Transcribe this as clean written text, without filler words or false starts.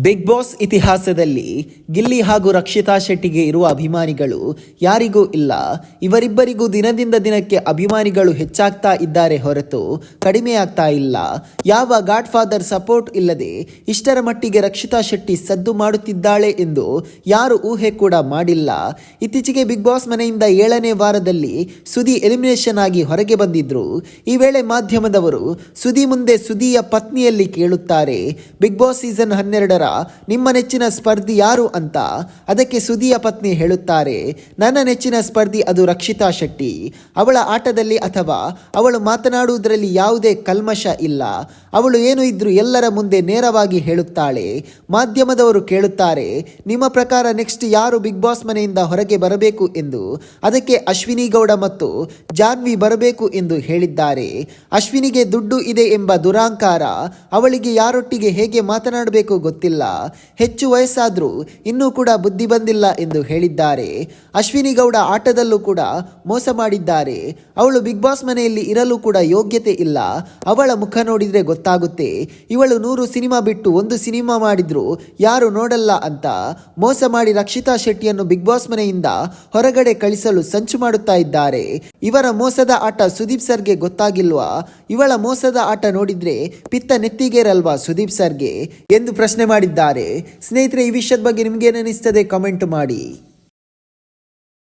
Big boss ಇತಿಹಾಸದಲ್ಲಿ ಗಿಲ್ಲಿ ಹಾಗೂ ರಕ್ಷಿತಾ ಶೆಟ್ಟಿಗೆ ಇರುವ ಅಭಿಮಾನಿಗಳು ಯಾರಿಗೂ ಇಲ್ಲ. ಇವರಿಬ್ಬರಿಗೂ ದಿನದಿಂದ ದಿನಕ್ಕೆ ಅಭಿಮಾನಿಗಳು ಹೆಚ್ಚಾಗ್ತಾ ಇದ್ದಾರೆ ಹೊರತು ಕಡಿಮೆ ಆಗ್ತಾ ಇಲ್ಲ. ಯಾವ ಗಾಡ್ ಫಾದರ್ ಸಪೋರ್ಟ್ ಇಲ್ಲದೆ ಇಷ್ಟರ ಮಟ್ಟಿಗೆ ರಕ್ಷಿತಾ ಶೆಟ್ಟಿ ಸದ್ದು ಮಾಡುತ್ತಿದ್ದಾಳೆ ಎಂದು ಯಾರು ಊಹೆ ಕೂಡ ಮಾಡಿಲ್ಲ. ಇತ್ತೀಚೆಗೆ ಬಿಗ್ ಬಾಸ್ ಮನೆಯಿಂದ 7ನೇ ವಾರದಲ್ಲಿ ಸುದಿ ಎಲಿಮಿನೇಷನ್ ಆಗಿ ಹೊರಗೆ ಬಂದಿದ್ರು. ಈ ವೇಳೆ ಮಾಧ್ಯಮದವರು ಸುದಿ ಮುಂದೆ ಸುದಿಯ ಪತ್ನಿಯಲ್ಲಿ ಕೇಳುತ್ತಾರೆ, ಬಿಗ್ ಬಾಸ್ ಸೀಸನ್ 12 ನಿಮ್ಮ ನೆಚ್ಚಿನ ಸ್ಪರ್ಧಿ ಯಾರು ಅಂತ. ಅದಕ್ಕೆ ಸುದಿಯ ಪತ್ನಿ ಹೇಳುತ್ತಾರೆ, ನನ್ನ ನೆಚ್ಚಿನ ಸ್ಪರ್ಧಿ ಅದು ರಕ್ಷಿತಾ ಶೆಟ್ಟಿ. ಅವಳ ಆಟದಲ್ಲಿ ಅಥವಾ ಅವಳು ಮಾತನಾಡುವುದರಲ್ಲಿ ಯಾವುದೇ ಕಲ್ಮಶ ಇಲ್ಲ. ಅವಳು ಏನು ಇದ್ರೂ ಎಲ್ಲರ ಮುಂದೆ ನೇರವಾಗಿ ಹೇಳುತ್ತಾಳೆ. ಮಾಧ್ಯಮದವರು ಕೇಳುತ್ತಾರೆ, ನಿಮ್ಮ ಪ್ರಕಾರ ನೆಕ್ಸ್ಟ್ ಯಾರು ಬಿಗ್ ಬಾಸ್ ಮನೆಯಿಂದ ಹೊರಗೆ ಬರಬೇಕು ಎಂದು. ಅದಕ್ಕೆ ಅಶ್ವಿನಿ ಗೌಡ ಮತ್ತು ಜಾನ್ವಿ ಬರಬೇಕು ಎಂದು ಹೇಳಿದ್ದಾರೆ. ಅಶ್ವಿನಿಗೆ ದುಡ್ಡು ಇದೆ ಎಂಬ ದುರಾಂಕಾರ, ಅವಳಿಗೆ ಯಾರೊಟ್ಟಿಗೆ ಹೇಗೆ ಮಾತನಾಡಬೇಕು ಗೊತ್ತಿಲ್ಲ, ಹೆಚ್ಚು ವಯಸ್ಸಾದ್ರೂ ಇನ್ನೂ ಕೂಡ ಬುದ್ಧಿ ಬಂದಿಲ್ಲ ಎಂದು ಹೇಳಿದ್ದಾರೆ. ಅಶ್ವಿನಿ ಗೌಡ ಆಟದಲ್ಲೂ ಕೂಡ ಮೋಸ ಮಾಡಿದ್ದಾರೆ. ಅವಳು ಬಿಗ್ ಬಾಸ್ ಮನೆಯಲ್ಲಿ ಇರಲು ಕೂಡ ಯೋಗ್ಯತೆ ಇಲ್ಲ. ಅವಳ ಮುಖ ನೋಡಿದ್ರೆ ಗೊತ್ತಾಗುತ್ತೆ, ಇವಳು 100 ಸಿನಿಮಾ ಬಿಟ್ಟು 1 ಸಿನಿಮಾ ಮಾಡಿದ್ರು ಯಾರು ನೋಡಲ್ಲ ಅಂತ ಮೋಸ ಮಾಡಿ ರಕ್ಷಿತಾ ಶೆಟ್ಟಿಯನ್ನು ಬಿಗ್ ಬಾಸ್ ಮನೆಯಿಂದ ಹೊರಗಡೆ ಕಳಿಸಲು ಸಂಚು ಮಾಡುತ್ತಾ ಇದ್ದಾರೆ. ಇವರ ಮೋಸದ ಆಟ ಸುದೀಪ್ ಸರ್ಗೆ ಗೊತ್ತಾಗಿಲ್ವಾ? ಇವಳ ಮೋಸದ ಆಟ ನೋಡಿದ್ರೆ ಪಿತ್ತ ನೆತ್ತಿಗೇರಲ್ವಾ ಸುದೀಪ್ ಸರ್ಗೆ ಎಂದು ಪ್ರಶ್ನೆ ಮಾಡಿದ್ದಾರೆ. ಸ್ನೇಹಿತರೆ, ಈ ವಿಷಯದ ಬಗ್ಗೆ ನಿಮ್ಗೇನಿಸ್ತದೆ ಕಮೆಂಟ್ ಮಾಡಿ.